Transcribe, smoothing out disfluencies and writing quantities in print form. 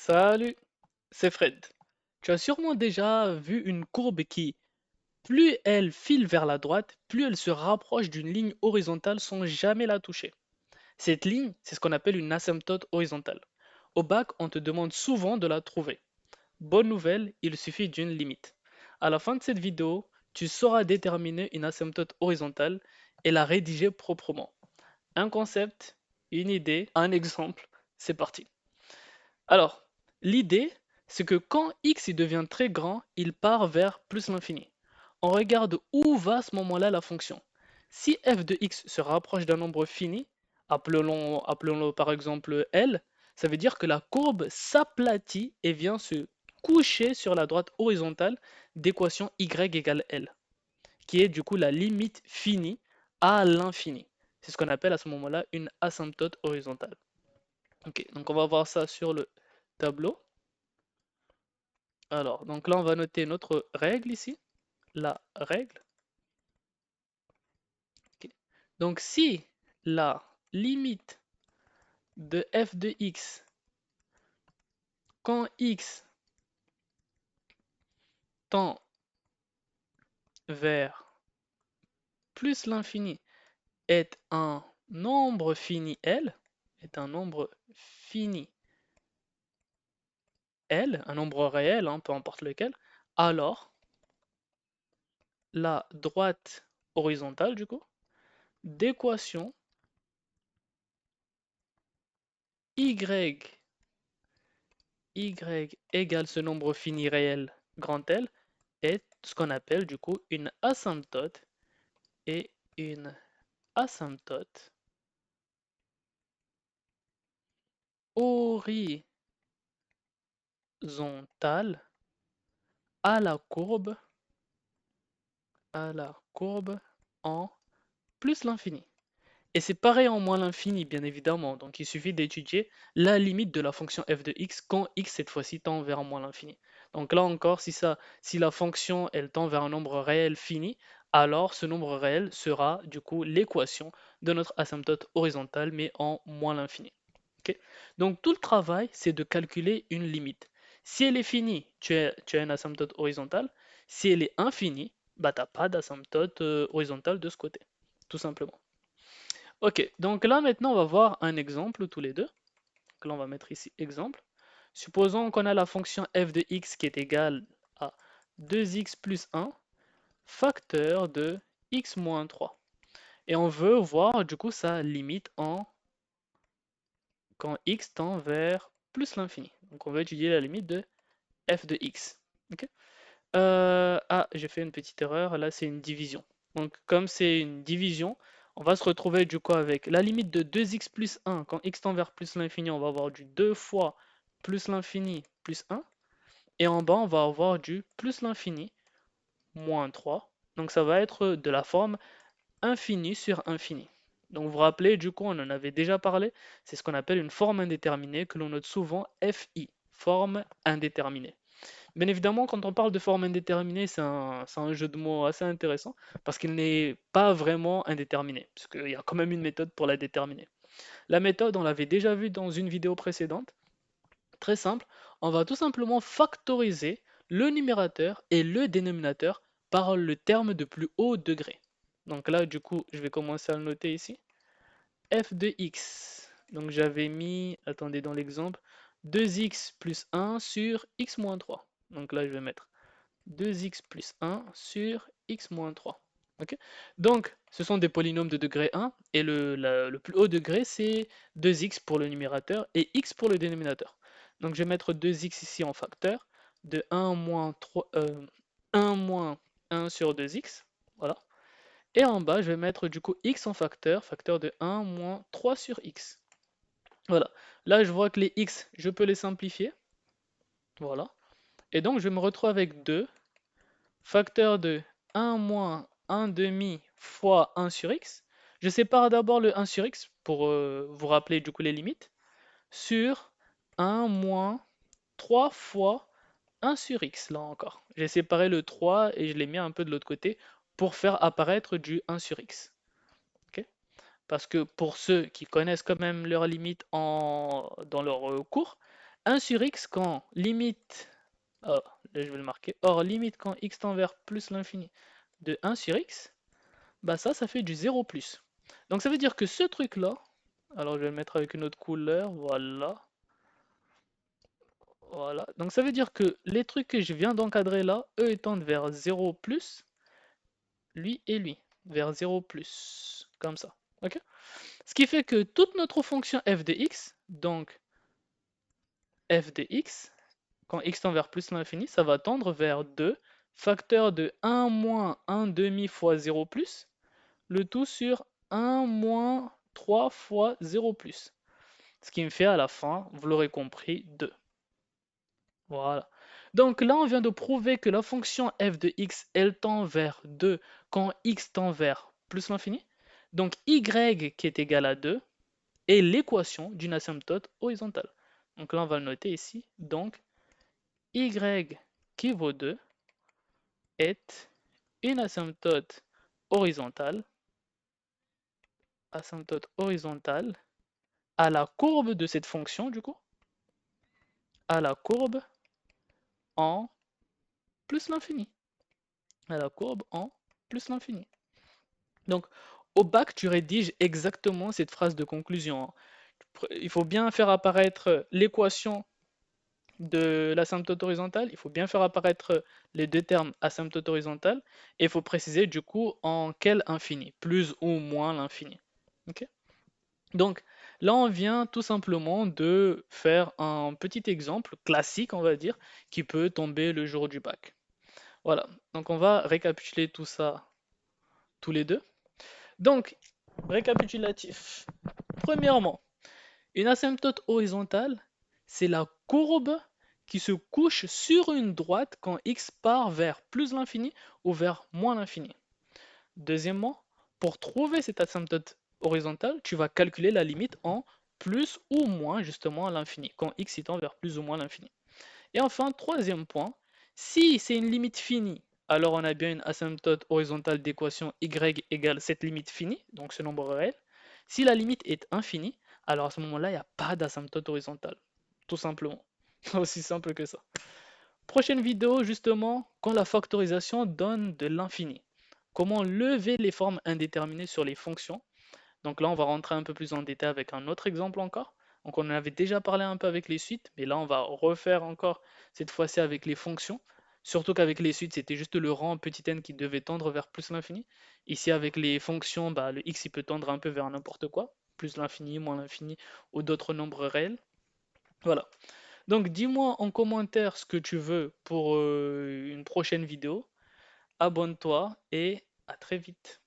Salut, c'est Fred. Tu as sûrement déjà vu une courbe qui, plus elle file vers la droite, plus elle se rapproche d'une ligne horizontale sans jamais la toucher. Cette ligne, c'est ce qu'on appelle une asymptote horizontale. Au bac, on te demande souvent de la trouver. Bonne nouvelle, il suffit d'une limite. À la fin de cette vidéo, tu sauras déterminer une asymptote horizontale et la rédiger proprement. Un concept, une idée, un exemple, c'est parti. Alors, l'idée, c'est que quand x il devient très grand, il part vers plus l'infini. On regarde où va à ce moment-là la fonction. Si f de x se rapproche d'un nombre fini, appelons-le par exemple L, ça veut dire que la courbe s'aplatit et vient se coucher sur la droite horizontale d'équation y égale L, qui est du coup la limite finie à l'infini. C'est ce qu'on appelle à ce moment-là une asymptote horizontale. Ok, donc on va voir ça sur le tableau. Alors, donc là, on va noter notre règle ici, la règle. Ok. Donc, si la limite de f de x quand x tend vers plus l'infini est un nombre fini L, est un nombre fini L, un nombre réel, hein, peu importe lequel, alors la droite horizontale, du coup, d'équation y y égale ce nombre fini réel grand L est ce qu'on appelle du coup une asymptote et une asymptote horizontale à la courbe en plus l'infini. Et c'est pareil en moins l'infini, bien évidemment. Donc il suffit d'étudier la limite de la fonction f de x quand x cette fois-ci tend vers moins l'infini. Donc là encore, si la fonction elle tend vers un nombre réel fini, alors ce nombre réel sera du coup l'équation de notre asymptote horizontale, mais en moins l'infini. Ok. Donc tout le travail, c'est de calculer une limite. Si elle est finie, tu as une asymptote horizontale. Si elle est infinie, bah, tu n'as pas d'asymptote horizontale de ce côté, tout simplement. Ok, donc là maintenant on va voir un exemple tous les deux. Donc là on va mettre ici exemple. Supposons qu'on a la fonction f de x qui est égale à 2x plus 1 facteur de x moins 3. Et on veut voir du coup sa limite en quand x tend vers plus l'infini. Donc on veut étudier la limite de f de x. Ok. J'ai fait une petite erreur, là c'est une division. Donc comme c'est une division, on va se retrouver du coup avec la limite de 2x plus 1. Quand x tend vers plus l'infini, on va avoir du 2 fois plus l'infini plus 1. Et en bas, on va avoir du plus l'infini moins 3. Donc ça va être de la forme infini sur infini. Donc vous vous rappelez, du coup, on en avait déjà parlé, c'est ce qu'on appelle une forme indéterminée que l'on note souvent FI, forme indéterminée. Bien évidemment, quand on parle de forme indéterminée, c'est un jeu de mots assez intéressant parce qu'il n'est pas vraiment indéterminé, parce qu'il y a quand même une méthode pour la déterminer. La méthode, on l'avait déjà vue dans une vidéo précédente, très simple, on va tout simplement factoriser le numérateur et le dénominateur par le terme de plus haut degré. Donc là, du coup, je vais commencer à le noter ici. F de x. Donc j'avais mis, attendez, dans l'exemple, 2x plus 1 sur x moins 3. Donc là, je vais mettre 2x plus 1 sur x moins 3. Ok. Donc, ce sont des polynômes de degré 1, et le plus haut degré, c'est 2x pour le numérateur et x pour le dénominateur. Donc, je vais mettre 2x ici en facteur, de 1 moins 3, 1 moins 1 sur 2x, voilà. Et en bas, je vais mettre du coup x en facteur, facteur de 1 moins 3 sur x. Voilà. Là, je vois que les x, je peux les simplifier, voilà. Et donc, je me retrouve avec 2 facteur de 1 moins 1 demi fois 1 sur x. Je sépare d'abord le 1 sur x pour vous rappeler du coup les limites, sur 1 moins 3 fois 1 sur x, là encore. J'ai séparé le 3 et je l'ai mis un peu de l'autre côté pour faire apparaître du 1 sur x. Ok. Parce que pour ceux qui connaissent quand même leurs limites dans leur cours, 1 sur x quand limite, oh, là je vais le marquer, or limite quand x tend vers plus l'infini de 1 sur x, bah ça fait du 0 plus. Donc ça veut dire que ce truc-là, alors je vais le mettre avec une autre couleur, voilà. Voilà. Donc ça veut dire que les trucs que je viens d'encadrer là, eux, ils tendent vers 0 plus, lui et lui, vers 0 plus, comme ça. Ok? Ce qui fait que toute notre fonction f de x, donc f de x, quand x tend vers plus l'infini, ça va tendre vers 2, facteur de 1 moins 1 demi fois 0 plus, le tout sur 1 moins 3 fois 0 plus. Ce qui me fait à la fin, vous l'aurez compris, 2. Voilà. Donc là, on vient de prouver que la fonction f de x, elle tend vers 2 quand x tend vers plus l'infini. Donc y qui est égal à 2 est l'équation d'une asymptote horizontale. Donc là, on va le noter ici. Donc y qui vaut 2 est une asymptote horizontale à la courbe de cette fonction, du coup, à la courbe en plus l'infini. À la courbe en plus l'infini. Donc, au bac, tu rédiges exactement cette phrase de conclusion, hein. Il faut bien faire apparaître l'équation de l'asymptote horizontale, il faut bien faire apparaître les deux termes asymptote horizontale, et il faut préciser du coup en quel infini, plus ou moins l'infini. Ok. Donc là, on vient tout simplement de faire un petit exemple classique, on va dire, qui peut tomber le jour du bac. Voilà, donc on va récapituler tout ça tous les deux. Donc, récapitulatif. Premièrement, une asymptote horizontale, c'est la courbe qui se couche sur une droite quand x part vers plus l'infini ou vers moins l'infini. Deuxièmement, pour trouver cette asymptote horizontale, tu vas calculer la limite en plus ou moins justement à l'infini, quand x tend vers plus ou moins l'infini. Et enfin, troisième point, si c'est une limite finie, alors on a bien une asymptote horizontale d'équation y égale cette limite finie, donc ce nombre réel. Si la limite est infinie, alors à ce moment-là, il n'y a pas d'asymptote horizontale. Tout simplement. Aussi simple que ça. Prochaine vidéo, justement, quand la factorisation donne de l'infini. Comment lever les formes indéterminées sur les fonctions. Donc là, on va rentrer un peu plus en détail avec un autre exemple encore. Donc on en avait déjà parlé un peu avec les suites, mais là, on va refaire encore cette fois-ci avec les fonctions. Surtout qu'avec les suites, c'était juste le rang petit n qui devait tendre vers plus l'infini. Ici, avec les fonctions, bah, le x il peut tendre un peu vers n'importe quoi, plus l'infini, moins l'infini, ou d'autres nombres réels. Voilà. Donc dis-moi en commentaire ce que tu veux pour une prochaine vidéo. Abonne-toi et à très vite.